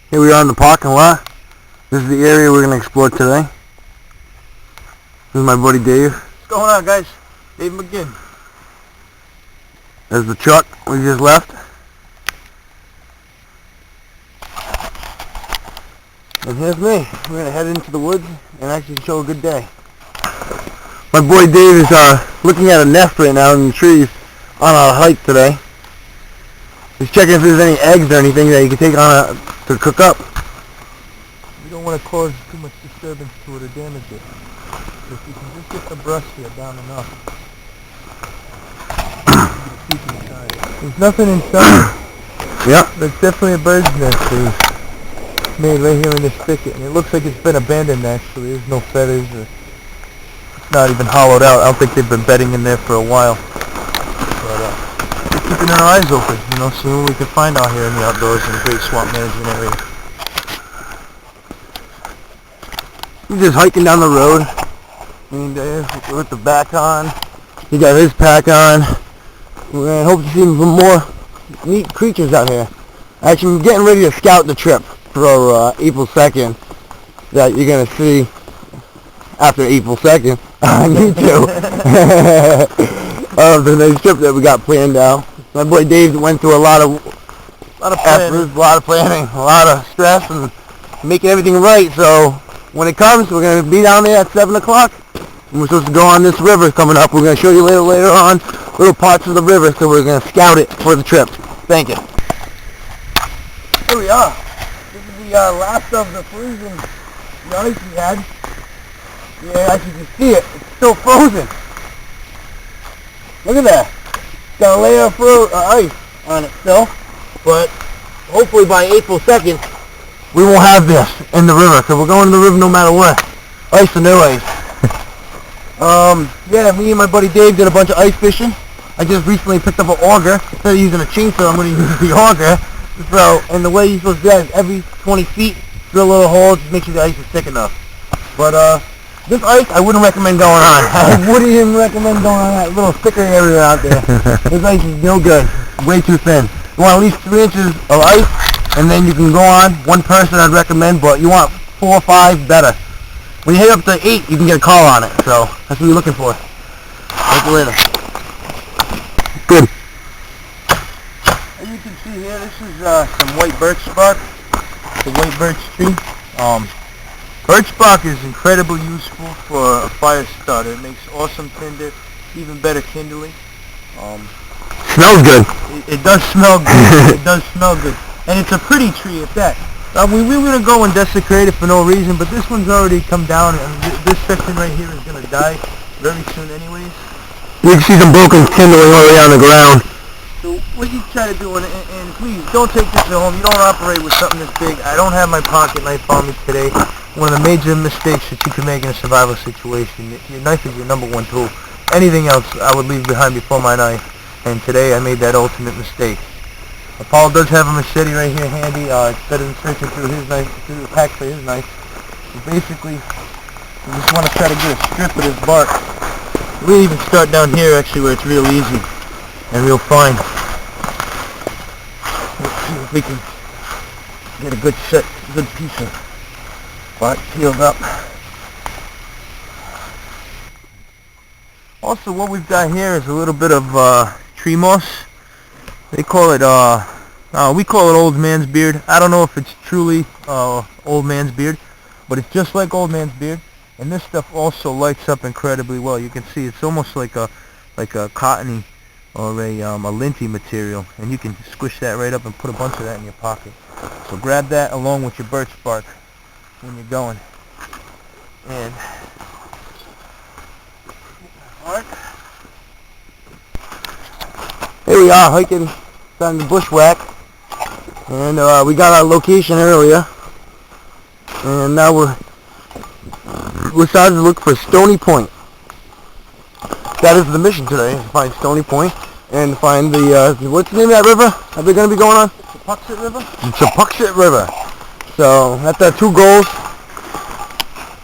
Here we are in the parking lot. This is the area we're going to explore today. This is my buddy Dave. What's going on, guys? Dave McGinn. There's the truck we just left. And here's me. We're going to head into the woods and actually show a good day. My boy Dave is looking at a nest right now in the trees on our hike today. He's checking if there's any eggs or anything that he can take on to cook up. We don't want to cause too much disturbance to it or damage it. If we can just get the brush here down enough. There's nothing inside. Yeah. There's definitely a bird's nest they made right here in this thicket, and it looks like it's been abandoned actually. There's no feathers, or it's not even hollowed out. I don't think they've been bedding in there for a while. But we're keeping our eyes open, seeing what we can find out here in the outdoors in the Great Swamp Management Area. He's just hiking down the road. With the back on. He got his pack on. We're going to hope to see some more neat creatures out here. Actually, we're getting ready to scout the trip for April 2nd that you're going to see after April 2nd on YouTube. The next trip that we got planned out. My boy Dave went through a lot of efforts, a lot of planning, a lot of stress, and making everything right. So when it comes, we're going to be down there at 7 o'clock. And we're supposed to go on this river coming up. We're going to show you later on little parts of the river, so we're going to scout it for the trip. Thank you. Here we are. This is the last of the freezing ice we had. Yeah, as you can see it, it's still frozen. Look at that. It's got a layer of ice on it still. But hopefully by April 2nd, we won't have this in the river, because we're going to the river no matter what. Ice or no ice. Yeah, me and my buddy Dave did a bunch of ice fishing. I just recently picked up an auger. Instead of using a chainsaw, I'm going to use the auger. So, and the way you're supposed to do that is every 20 feet, drill a little hole, just make sure the ice is thick enough. But, this ice, I wouldn't recommend going on. I wouldn't even recommend going on that little thicker area out there. This ice is no good. Way too thin. You want at least 3 inches of ice, and then you can go on. One person I'd recommend, but you want 4 or 5, better. When you hit up to 8, you can get a call on it. So that's what you're looking for. Talk to you later. Good. As you can see here, this is some white birch bark. The white birch tree. Birch bark is incredibly useful for a fire starter. It makes awesome tinder, even better kindling. Smells good. It does smell good. It does smell good. And it's a pretty tree at that. We were going to go and desecrate it for no reason, but this one's already come down, and this section right here is going to die very soon anyways. You can see some broken kindling already on the ground. So what you try to do, and please, don't take this at home. You don't operate with something this big. I don't have my pocket knife on me today. One of the major mistakes that you can make in a survival situation. Your knife is your #1 tool. Anything else I would leave behind before my knife, and today I made that ultimate mistake. Paul does have a machete right here handy. It's better than searching through his knife, through the pack for his knife. So basically, you just want to try to get a strip of this bark. We even start down here actually, where it's real easy and real fine. Let's see if we can get a good piece of bark peeled up. Also, what we've got here is a little bit of tree moss. They call it, we call it old man's beard. I don't know if it's truly old man's beard, but it's just like old man's beard. And this stuff also lights up incredibly well. You can see it's almost like a cottony or a linty material, and you can squish that right up and put a bunch of that in your pocket. So grab that along with your birch bark when you're going. And Here we are hiking down the bushwhack, and we got our location earlier, and now we're starting to look for Stony Point. That is the mission today, to find Stony Point and find the what's the name of that river that we're going to be going on? the Paxset River. It's the Paxset River. So that's our 2 goals.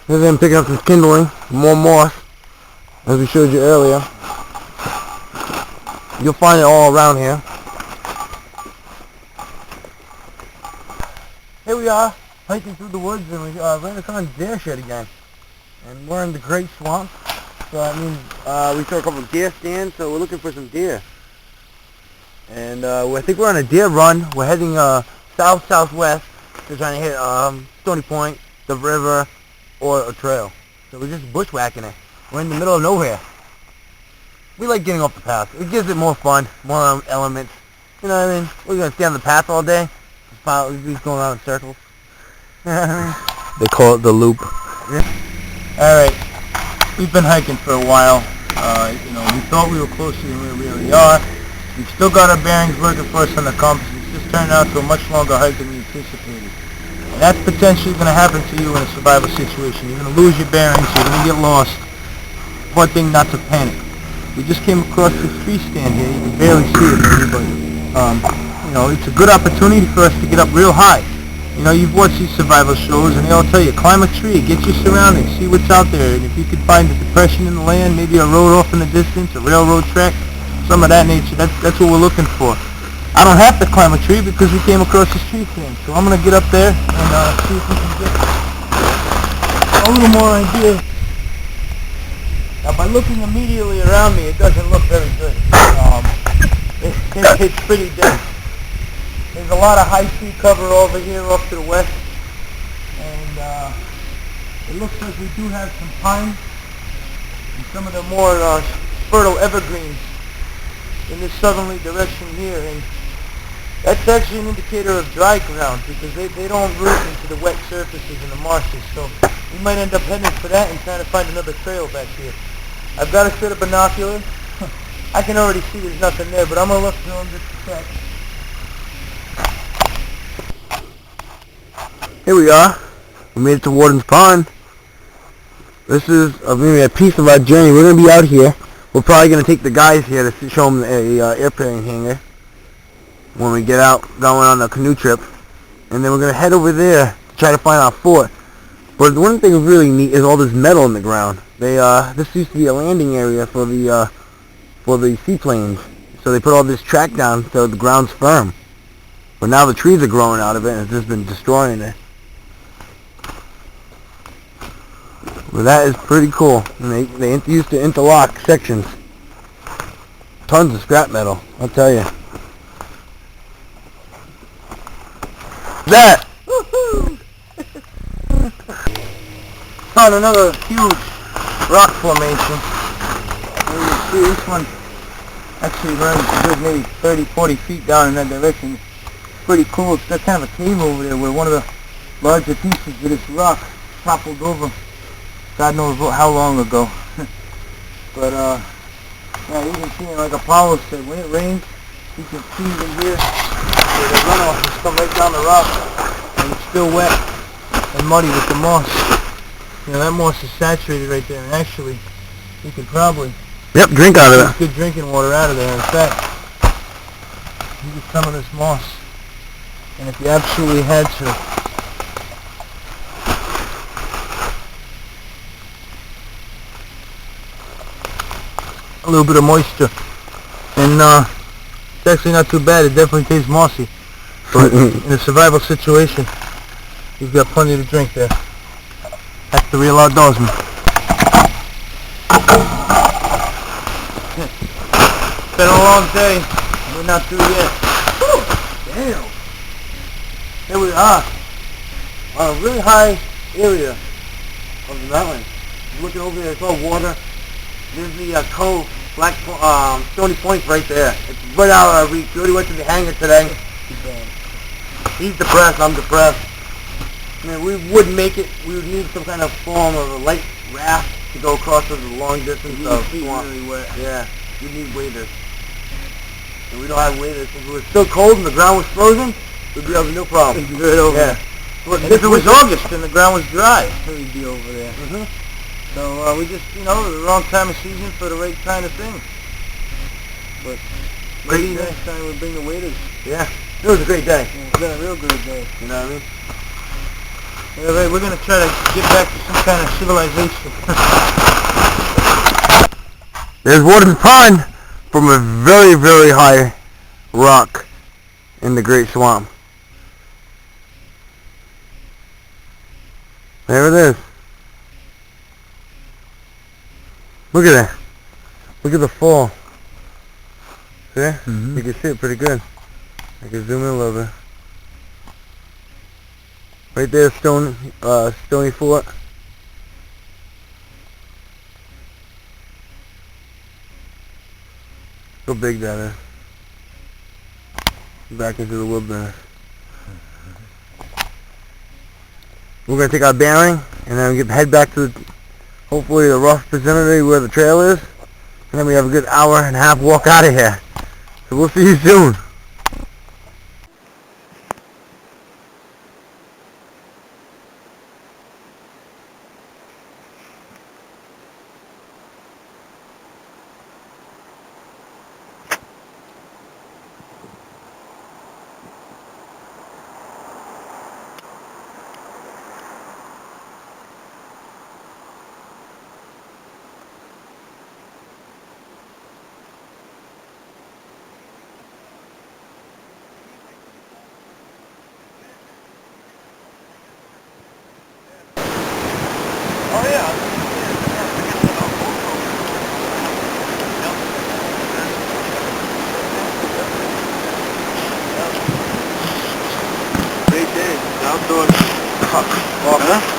Here's them picking up some kindling, more moss, as we showed you earlier. You'll find it all around here. Here we are. are hiking through the woods, and we ran across deer shed again. And we're in the Great Swamp, so that means we saw a couple of deer stands, so we're looking for some deer. And I think we're on a deer run. We're heading south-southwest. We're trying to hit Stony Point, the river, or a trail. So we're just bushwhacking it. We're in the middle of nowhere. We like getting off the path. It gives it more fun, more elements. You know what I mean? We're going to stay on the path all day. Just going around in circles. You know what I mean? They call it the loop. Yeah. Alright, we've been hiking for a while. We thought we were closer than we really are. We've still got our bearings working for us on the compass. It's just turned out to a much longer hike than we anticipated. And that's potentially going to happen to you in a survival situation. You're going to lose your bearings, you're going to get lost. One thing, not to panic. We just came across this tree stand here. You can barely see it from here, but it's a good opportunity for us to get up real high. You've watched these survival shows, and they all tell you, climb a tree, get your surroundings, see what's out there, and if you can find a depression in the land, maybe a road off in the distance, a railroad track, some of that nature, that's what we're looking for. I don't have to climb a tree because we came across this tree stand, so I'm going to get up there and see if we can get a little more idea. Now, by looking immediately around me, it doesn't look very good. It's pretty dense. There's a lot of high tree cover over here off to the west, and it looks like we do have some pine and some of the more fertile evergreens in this southerly direction here, and that's actually an indicator of dry ground because they don't root into the wet surfaces in the marshes, so we might end up heading for that and trying to find another trail back here. I've got a set of binoculars. I can already see there's nothing there, but I'm going to look through them just a sec. Here we are. We made it to Warden's Pond. This is maybe a piece of our journey. We're going to be out here. We're probably going to take the guys here to show them the airplane hangar when we get out going on the canoe trip. And then we're going to head over there to try to find our fort. But one thing that's really neat is all this metal in the ground. This used to be a landing area for the seaplanes. So they put all this track down so the ground's firm. But now the trees are growing out of it and it's just been destroying it. Well, that is pretty cool. And they used to interlock sections. Tons of scrap metal, I'll tell you. That! Woohoo! Found another huge rock formation. As you can see, this one actually runs a good maybe 30, 40 feet down in that direction. It's pretty cool. It's got kind of a cave over there where one of the larger pieces of this rock toppled over. God knows how long ago. But yeah, you can see it like Apollo said, when it rains, you can see it in here where the runoff has come right down the rock and it's still wet and muddy with the moss. That moss is saturated right there, and actually you could probably drink out of it. get good drinking water out of there. In fact, you get some of this moss, and if you absolutely had to, a little bit of moisture, and it's actually not too bad. It definitely tastes mossy, but in a survival situation, you've got plenty to drink there. That's the real outdoorsman. It's been a long day. We're not through yet. Whew, damn. Here we are on a really high area of the mountain. Looking over there, it's all water. There's the cove, Stony Point right there. It's right out of our reach. We already went to the hangar today. He's depressed, I'm depressed. I mean, we wouldn't make it. We would need some kind of form of a light raft to go across the long distance of swamp. Really wet. Yeah, we need waders. And we don't have waders. If it was still cold and the ground was frozen, we'd be over no problem. We'd be right over there. Well, if it was August and the ground was dry, we'd be over there. So we just, the wrong time of season for the right kind of thing. But maybe next time we'll bring the waders. Yeah, it was a great day. Yeah, it's been a real good day. You know what I mean? Yeah, we're going to try to get back to some kind of civilization. There's Warden's Pond from a very, very high rock in the Great Swamp. There it is. Look at that. Look at the fall. See? Mm-hmm. You can see it pretty good. I can zoom in a little bit. Right there, Stony Fort. Look how big that is. Back into the wilderness. We're going to take our bearing and then head back to hopefully the rough vicinity where the trail is. And then we have a good hour and a half walk out of here. So we'll see you soon. Oh yeah. Great day. Outdoor walk. Huh?